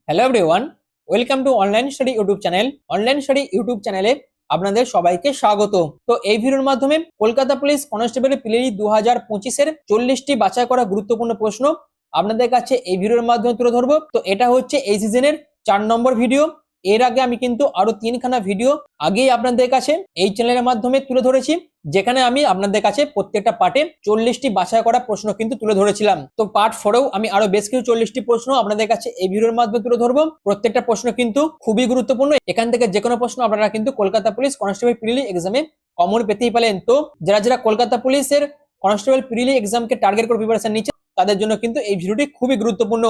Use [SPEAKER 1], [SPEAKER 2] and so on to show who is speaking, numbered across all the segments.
[SPEAKER 1] Hello everyone, welcome to online study YouTube channel. Online study YouTube চ্যানেলে আপনাদের সবাইকে স্বাগত। তো এই ভিডিওর মাধ্যমে কলকাতা পুলিশ কনস্টেবল প্রিলিমিনারি 2025-এর 40টি বাছাই করা গুরুত্বপূর্ণ প্রশ্ন আপনাদের কাছে এই ভিডিওর মাধ্যমে তুলে ধরবো। তো এটা হচ্ছে এই সিজনের 4 নম্বর ভিডিও। এর আগে আমি কিন্তু আরো 3খানা ভিডিও আগেই আপনাদের কাছে এই চ্যানেলের মাধ্যমে তুলে ধরেছি, যেখানে আমি আপনাদের কাছে প্রত্যেকটা পার্টে 40টি বাছাই করা প্রশ্ন কিন্তু তুলে ধরেছিলাম। তো পার্ট 4এও আমি আরো বেশ কিছু 40টি প্রশ্ন আপনাদের কাছে এই ভিডিওর মাধ্যমে তুলে ধরবো। প্রত্যেকটা প্রশ্ন কিন্তু খুবই গুরুত্বপূর্ণ। এখান থেকে যে কোনো প্রশ্ন আপনারা কিন্তু কলকাতা পুলিশ কনস্টেবল প্রিলি এক্সামে কমন পেতেই পারেন। তো যারা কলকাতা পুলিশের কনস্টেবল প্রিলি এক্সামকে টার্গেট করে প্রিপারেশন নিচ্ছে, তাদের জন্য কিন্তু এই ভিডিওটি খুবই গুরুত্বপূর্ণ।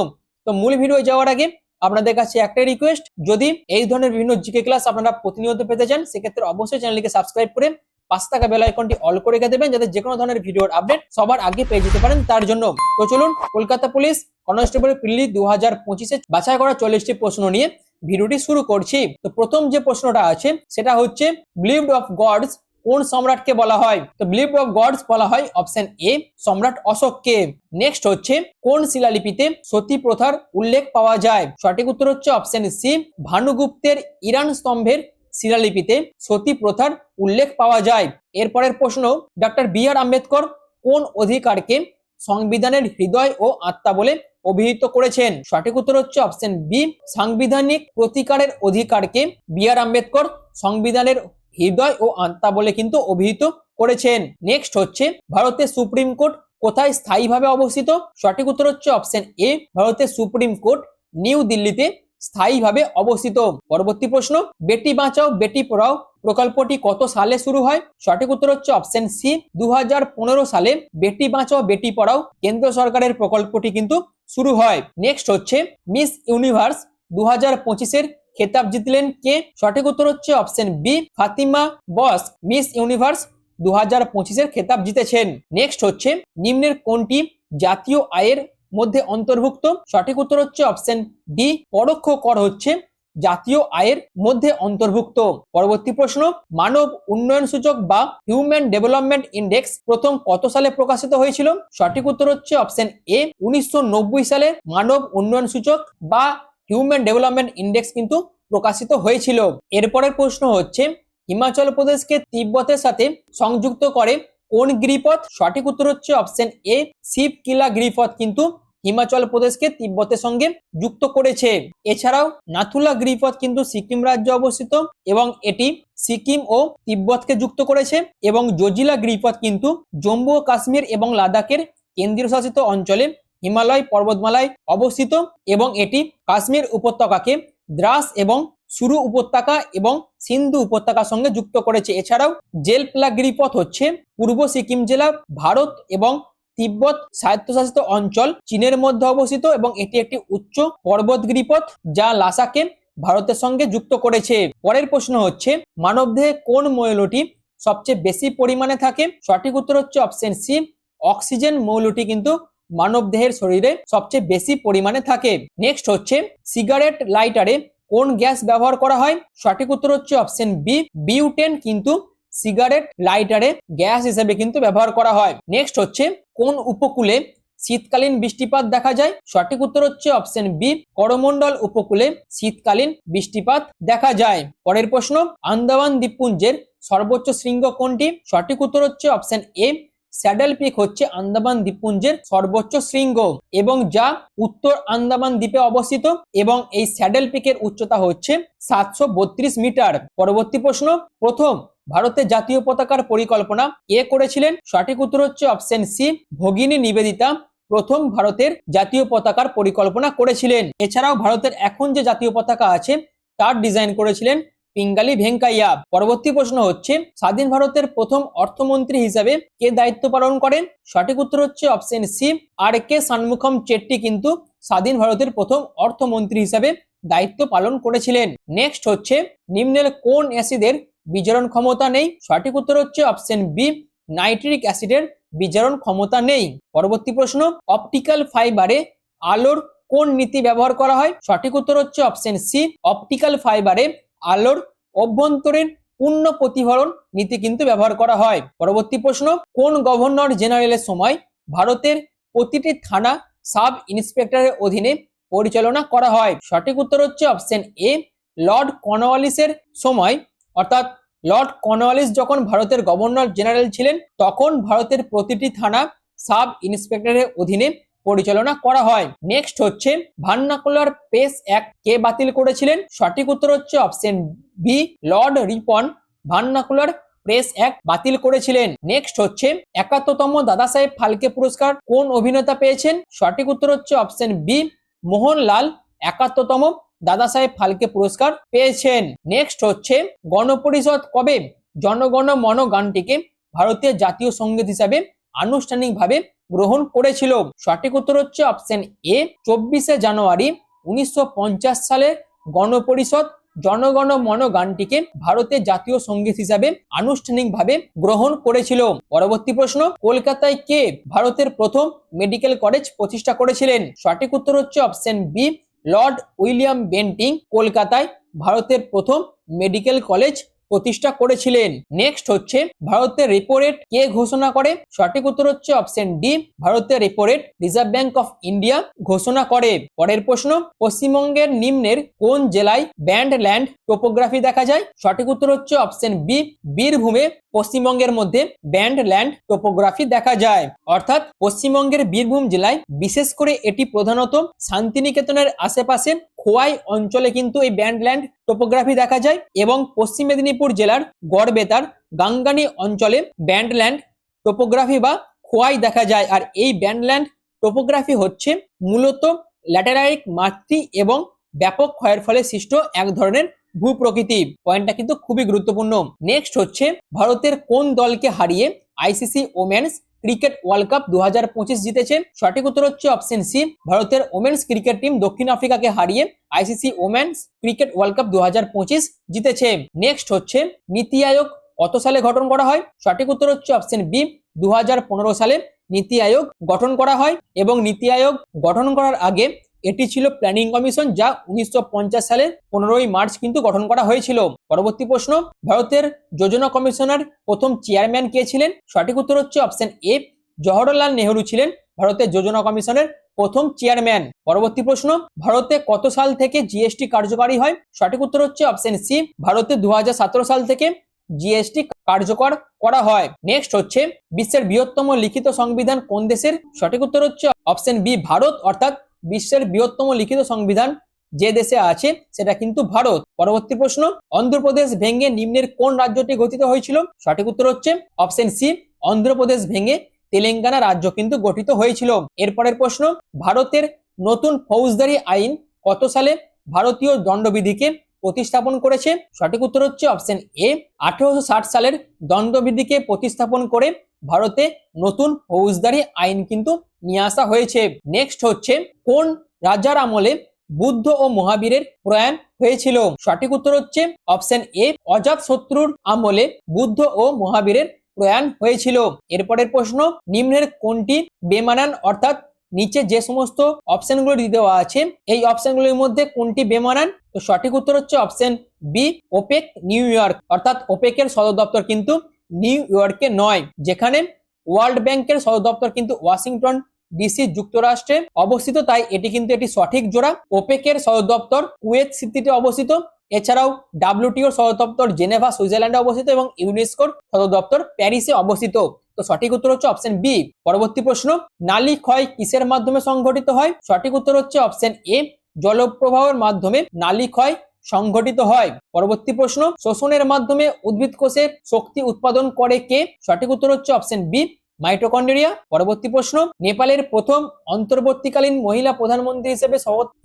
[SPEAKER 1] তো মূল ভিডিও যাওয়ার আগে আপনাদের কাছে একটাই রিকোয়েস্ট, যদি এই ধরনের বিভিন্ন জিকে ক্লাস আপনারা প্রতিনিয়ত পেতে চান, সেক্ষেত্রে অবশ্যই চ্যানেলটিকে সাবস্ক্রাইব করে পাশে থাকা বেল আইকনটি অল করে রেখে দেবেন, যাতে যে কোনো ধরনের ভিডিওর আপডেট সবার আগে পেয়ে যেতে পারেন তার জন্য। তো চলুন কলকাতা পুলিশ কনস্টেবল প্রিলি 2025-এ বাছাই করা 40টি প্রশ্ন নিয়ে ভিডিওটি শুরু করছি। তো প্রথম যে প্রশ্নটা আছে সেটা হচ্ছে বিলিভড অফ গডস কোন সম্রাটকে বলা হয়? তো বিলিভড অফ গডস বলা হয় অপশন এ সম্রাট অশোককে। নেক্সট হচ্ছে কোন শিলালিপিতে সতী প্রথার উল্লেখ পাওয়া যায়? সঠিক উত্তর হচ্ছে অপশন সি ভানুগুপ্তের ইরান স্তম্ভের শিলালিপিতে সতী প্রথার উল্লেখ পাওয়া যায়। এরপরের প্রশ্ন, ডক্টর বি আর আম্বেদকর কোন অধিকারকে সংবিধানের হৃদয় ও আত্মা বলে অভিহিত করেছেন? সঠিক উত্তর হচ্ছে অপশন বি সাংবিধানিক প্রতিকারের অধিকারকে বি আর আম্বেদকর সংবিধানের হৃদয় ও আত্মা বলে কিন্তু অভিহিত করেছেন। নেক্সট হচ্ছে ভারতের সুপ্রিম কোর্ট কোথায় স্থায়ীভাবে অবস্থিত? সঠিক উত্তর হচ্ছে অপশন এ ভারতের সুপ্রিম কোর্ট নিউ দিল্লিতে স্থায়ীভাবে অবস্থিত। পরবর্তী প্রশ্ন, বেটি বাঁচাও বেটি পড়াও প্রকল্পটি কত সালে শুরু হয়? সঠিক উত্তর হচ্ছে অপশন সি 2015 সালে বেটি বাঁচাও বেটি পড়াও কেন্দ্র সরকারের প্রকল্পটি কিন্তু শুরু হয়। নেক্সট হচ্ছে মিস ইউনিভার্স 2025-এর খেতাব জিতলেন কে? সঠিক উত্তর হচ্ছে অপশন বি ফাতিমা বস মিস ইউনিভার্স 2025-এর খেতাব জিতেছেন। নেক্সট হচ্ছে নিম্নের কোনটি জাতীয় আয়ের মধ্যে অন্তর্ভুক্ত? সঠিক উত্তর হচ্ছে অপশন ডি পরোক্ষ কর হচ্ছে জাতীয় আয়ের মধ্যে অন্তর্ভুক্ত। পরবর্তী প্রশ্ন, মানব উন্নয়ন সূচক বা হিউম্যান ডেভেলপমেন্ট ইন্ডেক্স প্রথম কত সালে প্রকাশিত হয়েছিল? সঠিক উত্তর হচ্ছে অপশন এ 1990 সালে মানব উন্নয়ন সূচক বা হিউম্যান ডেভেলপমেন্ট ইন্ডেক্স কিন্তু প্রকাশিত হয়েছিল। এরপরের প্রশ্ন হচ্ছে হিমাচল প্রদেশকে তিব্বতের সাথে সংযুক্ত করে কোন গিরিপথ? সঠিক উত্তর হচ্ছে অপশন এ শিবকিলা গিরিপথ কিন্তু হিমাচল প্রদেশকে তিব্বতের সঙ্গে যুক্ত করেছে। এছাড়াও নাথুলা গিরিপথ কিন্তু সিকিম রাজ্যে অবস্থিত এবং এটি সিকিম ও তিব্বতকে যুক্ত করেছে। এবং জজিলা গিরিপথ কিন্তু জম্মু ও কাশ্মীর এবং লাদাখের কেন্দ্রীয় শাসিত অঞ্চলে হিমালয় পর্বতমালায় অবস্থিত এবং এটি কাশ্মীর উপত্যকাকে দ্রাস এবং সুরু উপত্যকা এবং সিন্ধু উপত্যকার সঙ্গে যুক্ত করেছে। এছাড়াও জেলপলা গিরিপথ হচ্ছে পূর্ব সিকিম জেলা, ভারত এবং তিব্বত স্বায়ত্তশাসিত অঞ্চল চীনের মধ্যে অবস্থিত এবং এটি একটি উচ্চ পর্বত গিরিপথ যা লাসাকে ভারতের সঙ্গে যুক্ত করেছে। পরের প্রশ্ন হচ্ছে মানবদেহে কোন মৌলটি সবচেয়ে বেশি পরিমাণে থাকে? সঠিক উত্তর হচ্ছে অপশন সি অক্সিজেন মৌলটি কিন্তু মানবদেহের শরীরে সবচেয়ে বেশি পরিমাণে থাকে। নেক্সট হচ্ছে সিগারেট লাইটারে কোন গ্যাস ব্যবহার করা হয়? সঠিক উত্তর হচ্ছে অপশন বি বিউটেন কিন্তু সিগারেট লাইটারে গ্যাস হিসেবে কিন্তু ব্যবহার করা হয়। নেক্সট হচ্ছে কোন উপকূলে শীতকালীন বৃষ্টিপাত দেখা যায়? সঠিক উত্তর হচ্ছে অপশন বি করমণ্ডল উপকূলে শীতকালীন বৃষ্টিপাত দেখা যায়। পরের প্রশ্ন, আন্দামান দ্বীপপুঞ্জের সর্বোচ্চ শৃঙ্গ কোনটি? সঠিক উত্তর হচ্ছে অপশন এ স্যাডেল পিক হচ্ছে আন্দামান দ্বীপপুঞ্জের সর্বোচ্চ শৃঙ্গ এবং যা উত্তর আন্দামান দ্বীপে অবস্থিত এবং এই স্যাডেল পিকের উচ্চতা হচ্ছে 732 মিটার। পরবর্তী প্রশ্ন, প্রথম ভারতের জাতীয় পতাকার পরিকল্পনা কে করেছিলেন? সঠিক উত্তর হচ্ছে অপশন সি ভগিনী নিবেদিতা প্রথম ভারতের জাতীয় পতাকার পরিকল্পনা করেছিলেন। এছাড়াও ভারতের এখন যে জাতীয় পতাকা আছে তার ডিজাইন করেছিলেন পিঙ্গালি ভেঙ্কাইয়া। পরবর্তী প্রশ্ন হচ্ছে স্বাধীন ভারতের প্রথম অর্থমন্ত্রী হিসেবে কে দায়িত্ব পালন করেন? সঠিক উত্তর হচ্ছে অপশন সি আর কে ষাণমুখম চেট্টি কিন্তু স্বাধীন ভারতের প্রথম অর্থমন্ত্রী হিসেবে দায়িত্ব পালন করেছিলেন। নেক্সট হচ্ছে নিম্নের কোন অ্যাসিডের বিজারণ ক্ষমতা নেই? সঠিক উত্তর হচ্ছে অপশন বি নাইট্রিক অ্যাসিডের বিজারণ ক্ষমতা নেই। পরবর্তী প্রশ্ন, অপটিক্যাল ফাইবারে আলোর কোন নীতি ব্যবহার করা হয়? সঠিক উত্তর হচ্ছে অপশন সি অপটিক্যাল ফাইবারে আলোর অভ্যন্তরীণ পূর্ণ প্রতিফলন নীতি কিন্তু ব্যবহার করা হয়। পরবর্তী প্রশ্ন, কোন গভর্নর জেনারেলের সময় ভারতের প্রতিটি থানা সাব ইন্সপেক্টরের অধীনে পরিচালনা করা হয়? সঠিক উত্তর হচ্ছে অপশন এ লর্ড কর্নওয়ালিসের সময়, অর্থাৎ লর্ড কর্নওয়ালিস যখন ভারতের গভর্নর জেনারেল ছিলেন তখন ভারতের প্রতিটি থানা সাব ইন্সপেক্টরের অধীনে পরিচালনা করা হয়। নেক্সট হচ্ছে ভার্নাকুলার প্রেস অ্যাক্ট কে বাতিল করেছিলেন? সঠিক উত্তর হচ্ছে option B Lord Ripon vernacular press act বাতিল করেছিলেন। নেক্সট হচ্ছে 71তম দাদাসাহেব ফালকে পুরস্কার কোন অভিনেতা পেয়েছেন? সঠিক উত্তর হচ্ছে অপশন বি মোহনলাল 71তম দাদাসাহেব ফালকে পুরস্কার পেয়েছেন। নেক্সট হচ্ছে গণপরিষদ কবে জনগণ মন গানটিকে ভারতীয় জাতীয় সঙ্গীত হিসাবে আনুষ্ঠানিকভাবে গ্রহণ করেছিল? সঠিক উত্তর হচ্ছে অপশন এ 24শে জানুয়ারি 1950 সালে গণপরিষদ জনগণ মন গানটিকে ভারতের জাতীয় সঙ্গীত হিসাবে আনুষ্ঠানিকভাবে গ্রহণ করেছিল। পরবর্তী প্রশ্ন, কলকাতায় কে ভারতের প্রথম মেডিকেল কলেজ প্রতিষ্ঠা করেছিলেন? সঠিক উত্তর হচ্ছে option B Lord William Bentinck কলকাতায় ভারতের প্রথম মেডিকেল কলেজ প্রতিষ্ঠা করেছিলেন। নেক্সট হচ্ছে ভারতের রেপো রেট কে ঘোষণা করে? সঠিক উত্তর হচ্ছে অপশন ডি ভারতের repo rate reserve bank of India ঘোষণা করে। পরের প্রশ্ন, পশ্চিমবঙ্গের নিম্নের কোন জেলায় ব্যান্ড ল্যান্ড টোপোগ্রাফি দেখা যায়? সঠিক উত্তর হচ্ছে অপশন বি বীরভূমে পশ্চিমবঙ্গের মধ্যে ব্যান্ড ল্যান্ড টোপোগ্রাফি দেখা যায়। অর্থাৎ পশ্চিমবঙ্গের বীরভূম জেলায় বিশেষ করে এটি প্রধানত শান্তিনিকেতনের আশেপাশে খোয়াই অঞ্চলে কিন্তু এই ব্যান্ড ল্যান্ড টোপোগ্রাফি দেখা যায় এবং পশ্চিম মেদিনীপুর জেলার গড়বেতার গাঙ্গানি অঞ্চলে ব্যান্ড ল্যান্ড টোপোগ্রাফি বা খোয়াই দেখা যায়। আর এই ব্যান্ড ল্যান্ড টোপোগ্রাফি হচ্ছে মূলত ল্যাটেরাইট মাতৃ এবং ব্যাপক ক্ষয়ের ফলে সৃষ্ট এক ধরনের ভূপ্রকৃতি। পয়েন্টটা কিন্তু খুবই গুরুত্বপূর্ণ। নেক্সট হচ্ছে ভারতের কোন দলকে হারিয়ে ICC women's cricket world cup 2025 জিতেছে? সঠিক উত্তর হচ্ছে অপশন সি ভারতের ওমেন্স ক্রিকেট টিম দক্ষিণ আফ্রিকাকে হারিয়ে ICC women's cricket world cup 2025 জিতেছে। নেক্সট হচ্ছে নীতি আয়োগ কত সালে গঠন করা হয়? সঠিক উত্তর হচ্ছে অপশন বি 2015 সালে নীতি আয়োগ গঠন করা হয় এবং নীতি আয়োগ গঠন করার আগে এটি ছিল প্ল্যানিং কমিশন, যা 1950 সালের 15ই মার্চ কিন্তু গঠন করা হয়েছিল। পরবর্তী প্রশ্ন, ভারতের যোজনা কমিশনের প্রথম চেয়ারম্যান কে ছিলেন? সঠিক উত্তর হচ্ছে অপশন এ জওহরলাল নেহরু ছিলেন ভারতের যোজনা কমিশনের প্রথম চেয়ারম্যান। পরবর্তী প্রশ্ন, ভারতে কত সাল থেকে জিএসটি কার্যকারী হয়? সঠিক উত্তর হচ্ছে অপশন সি ভারতে 2017 সাল থেকে জিএসটি কার্যকর করা হয়। নেক্সট হচ্ছে বিশ্বের বৃহত্তম লিখিত সংবিধান কোন দেশের? সঠিক উত্তর হচ্ছে অপশন বি ভারত, অর্থাৎ বিশ্বের বৃহত্তম লিখিত সংবিধান যে দেশে আছে সেটা কিন্তু ভারত। পরবর্তী প্রশ্ন, অন্ধ্রপ্রদেশ ভেঙে নিম্নের কোন রাজ্যটি গঠিত হয়েছিল? সঠিক উত্তর হচ্ছে অপশন সি অন্ধ্রপ্রদেশ ভেঙে তেলেঙ্গানা রাজ্য কিন্তু গঠিত হয়েছিল। এরপরের প্রশ্ন, ভারতের নতুন ফৌজদারি আইন কত সালে ভারতীয় দণ্ডবিধিকে প্রতিস্থাপন করেছে? সঠিক উত্তর হচ্ছে অপশন এ 1860 সালের দণ্ডবিধিকে প্রতিস্থাপন করে ভারতে নতুন ফৌজদারি আইন কিন্তু নিয়ে আসা হয়েছে। নেক্সট হচ্ছে কোন রাজার আমলে বুদ্ধ ও মহাবীরের প্রয়াণ হয়েছিল? সঠিক উত্তর হচ্ছে অপশন এ অজাত শত্রুর আমলে বুদ্ধ ও মহাবীরের প্রয়াণ হয়েছিল। এরপরের প্রশ্ন, নিম্নের কোনটি বেমানান, অর্থাৎ নিচে যে সমস্ত অপশনগুলো দেওয়া আছে এই অপশনগুলোর মধ্যে কোনটি বেমানান? তো সঠিক উত্তর হচ্ছে option B OPEC New York, অর্থাৎ ওপেকের সদর দপ্তর কিন্তু নিউ ইয়র্কে নয়, যেখানে ওয়ার্ল্ড ব্যাংকের সদর দপ্তর কিন্তু ওয়াশিংটন ডিসি যুক্তরাষ্ট্রে অবস্থিত, তাই এটি সঠিক জোড়া। ওপেকের সদর দপ্তর কুয়েত সিটিতে অবস্থিত। এছাড়াও ডাব্লিউটিওর সদর দপ্তর জেনেভা সুইজারল্যান্ডে অবস্থিত এবং ইউনেস্কোর সদর দপ্তর প্যারিসে অবস্থিত। তো সঠিক উত্তর হচ্ছে অপশন বি। পরবর্তী প্রশ্ন, নালী ক্ষয় কিসের মাধ্যমে সংঘটিত হয়? সঠিক উত্তর হচ্ছে অপশন এ জলপ্রবাহের মাধ্যমে নালী ক্ষয় সংঘটিত হয়। পরবর্তী প্রশ্ন, শোষণের মাধ্যমে উদ্ভিদ কোষে শক্তি উৎপাদন করে কে? সঠিক উত্তর হচ্ছে অপশন বি মাইটোকন্ড্রিয়া। পরবর্তী প্রশ্ন, নেপালের প্রথম অন্তর্বর্তীকালীন মহিলা প্রধানমন্ত্রী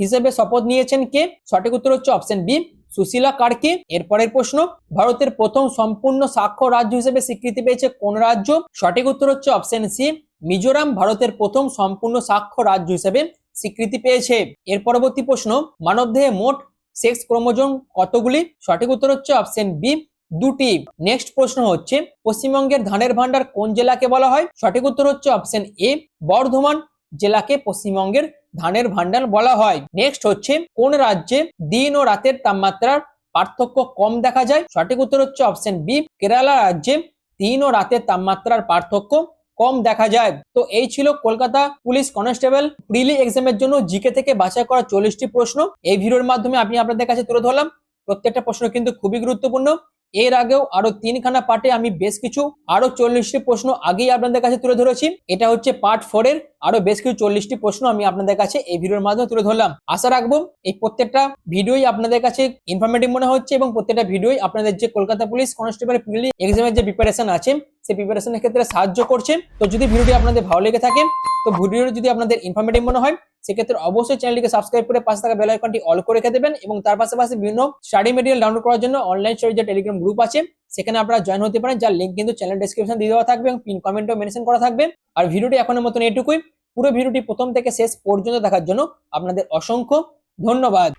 [SPEAKER 1] হিসেবে শপথ নিয়েছেন কে? সঠিক উত্তর হচ্ছে অপশন বি সুশীলা কার্কি। এরপরের প্রশ্ন, ভারতের প্রথম সম্পূর্ণ সাক্ষ্য রাজ্য হিসেবে স্বীকৃতি পেয়েছে কোন রাজ্য? সঠিক উত্তর হচ্ছে অপশন সি মিজোরাম ভারতের প্রথম সম্পূর্ণ সাক্ষ্য রাজ্য হিসেবে স্বীকৃতি পেয়েছে। এর পরবর্তী প্রশ্ন, মানবদেহে মোট সেক্স ক্রোমোজোম কতগুলি? সঠিক উত্তর হচ্ছে অপশন বি দুটি। নেক্সট প্রশ্ন হচ্ছে, পশ্চিমবঙ্গের ধানের ভান্ডার কোন জেলাকে বলা হয়? সঠিক উত্তর হচ্ছে অপশন এ বর্ধমান জেলাকে পশ্চিমবঙ্গের ধানের ভান্ডার বলা হয়। নেক্সট হচ্ছে, কোন রাজ্যে দিন ও রাতের তাপমাত্রার পার্থক্য কম দেখা যায়? সঠিক উত্তর হচ্ছে অপশন বি কেরালা রাজ্যে দিন ও রাতের তাপমাত্রার পার্থক্য কম দেখা যায়। তো এই ছিল কলকাতা পুলিশ কনস্টেবল প্রিলি এক্সামের জন্য জিকে থেকে বাছাই করা 40টি প্রশ্ন। এই ভিডিওর মাধ্যমে আমি আপনাদের কাছে তুলে ধরলাম। প্রত্যেকটা প্রশ্ন কিন্তু খুবই গুরুত্বপূর্ণ। এর আগেও আরো 3খানা পার্টে আমি বেশ কিছু আরো 40টি প্রশ্ন আগেই আপনাদের কাছে তুলে ধরেছি। এটা হচ্ছে পার্ট 4 এর আরো বেশ কিছু 40টি প্রশ্ন আমি আপনাদের কাছে এই ভিডিওর মাধ্যমে তুলে ধরলাম। আশা রাখবো এই প্রত্যেকটা ভিডিওই আপনাদের কাছে ইনফরমেটিভ মনে হচ্ছে এবং প্রত্যেকটা ভিডিওই আপনাদের যে কলকাতা পুলিশ কনস্টেবল প্রিলি এক্সামের যে প্রিপারেশন আছে সেই প্রিপারেশনের ক্ষেত্রে সাহায্য করছে। তো যদি ভিডিওটি আপনাদের ভালো লেগে থাকে, তো ভিডিওটি যদি আপনাদের ইনফরমেটিভ মনে হয়, সেক্ষেত্রে অবশ্যই চ্যানেলটিকে সাবস্ক্রাইব করে পাশে থাকা বেল আইকনটি অল করে রেখে দেবেন এবং তার পাশাপাশি বিভিন্ন স্টাডি মেটেরিয়াল ডাউনলোড করার জন্য অনলাইন স্টাডি যে টেলিগ্রাম গ্রুপ আছে সেখানে আপনারা জয়েন হতে পারেন, যার লিংক কিন্তু চ্যানেল ডেসক্রিপশন দিয়ে দেওয়া থাকবে এবং পিন কমেন্টও মেনশন করা থাকবে। আর ভিডিওটি এখনের মতন এটুকুই। পুরো ভিডিওটি প্রথম থেকে শেষ পর্যন্ত দেখার জন্য আপনাদের অসংখ্য ধন্যবাদ।